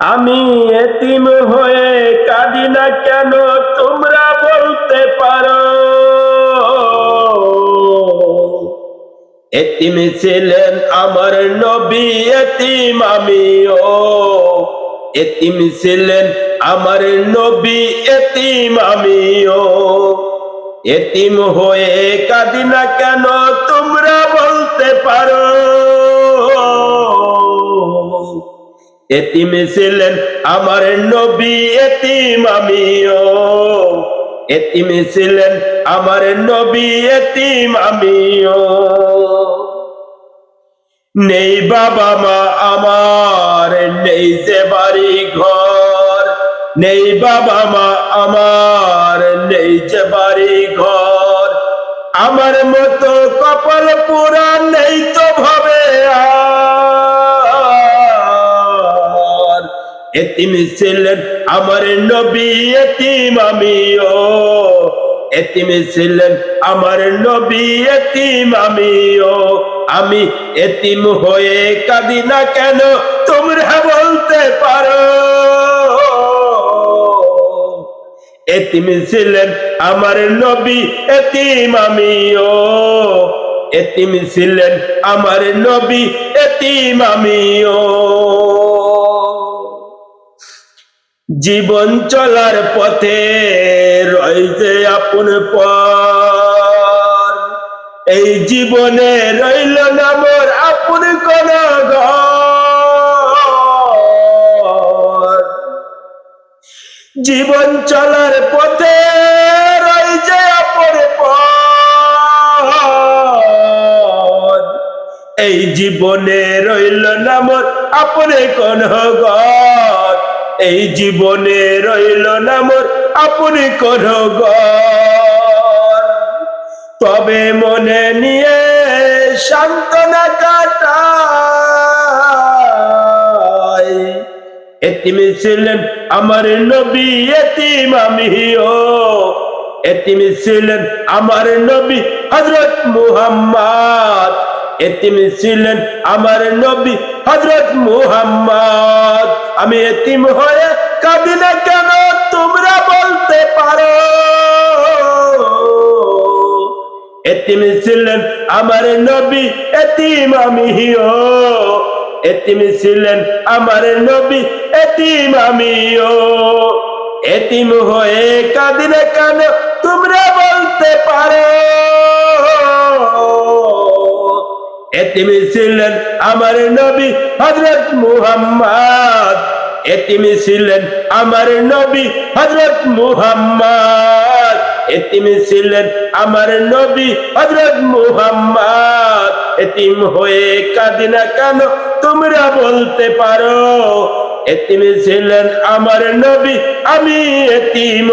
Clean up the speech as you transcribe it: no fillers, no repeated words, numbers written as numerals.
আমি এতিম হয়ে কাঁদি না কেন তোমরা বলতে পারো। এতিম ছিলেন আমার নবী, এতিম আমিও। এতিম ছিলেন আমার নবী, এতিম আমিও। এতিম হয়ে কাঁদি না কেন তোমরা বলতে পারো। এতিম ছিলেন আমার নবী, এতিম আমিও। এতিম ছিলেন আমার নবী, এতিম আমিও। নেই বাবা মা আমার, নেই যে বাড়ি ঘর। নেই বাবা মা আমার, নেই যে বাড়ি ঘর। আমার মতো কপাল পোড়া নেই তো ভবে আর। এতিম ছিলেন আমার নবী, এতিম আমিও। এতিম ছিলেন আমার নবী, এতিম আমিও। আমি এতিম হয়ে কাঁদি না কেন তোমরা বলতে পারো। এতিম ছিলেন আমার নবী, এতিম আমিও। এতিম ছিলেন আমার নবী, এতিম আমিও। জীবন চলার পথে রয়েছে আপন পর। এই জীবনে রইল না মোর আপন কোন ঘর। জীবন চলার পথে রয়েছে আপন পর। এই জীবনে রইল না মোর আপন কোন ঘর। এই জীবনে রইল না মোর আপন কোন ঘর। তবে মনে নিয়ে সান্ত্বনা কাটাই। এতিম ছিলেন আমার নবী, এতিম আমিও। এতিম ছিলেন আমার নবী হযরত মুহাম্মদ। এতিম ছিলেন আমার নবী হযরত মুহাম্মদ। আমি এতিম হয়ে কাঁদি না কেন তোমরা বলতে পারো। এতিম ছিলেন আমার নবী, এতিম আমিও। এতিম ছিলেন আমার নবী, এতিম আমিও। এতিম হয়ে কাঁদি না কেন তোমরা বলতে পারো। এতিম ছিলেন আমার নবী হযরত মুহাম্মদ। এতিম ছিলেন আমার নবী হযরত মুহাম্মদ। এতিম ছিলেন আমার নবী হযরত মুহাম্মদ। এতিম হয়ে কাঁদি না কেন তোমরা বলতে পারো। এতিম ছিলেন আমার নবী, আমি এতিম।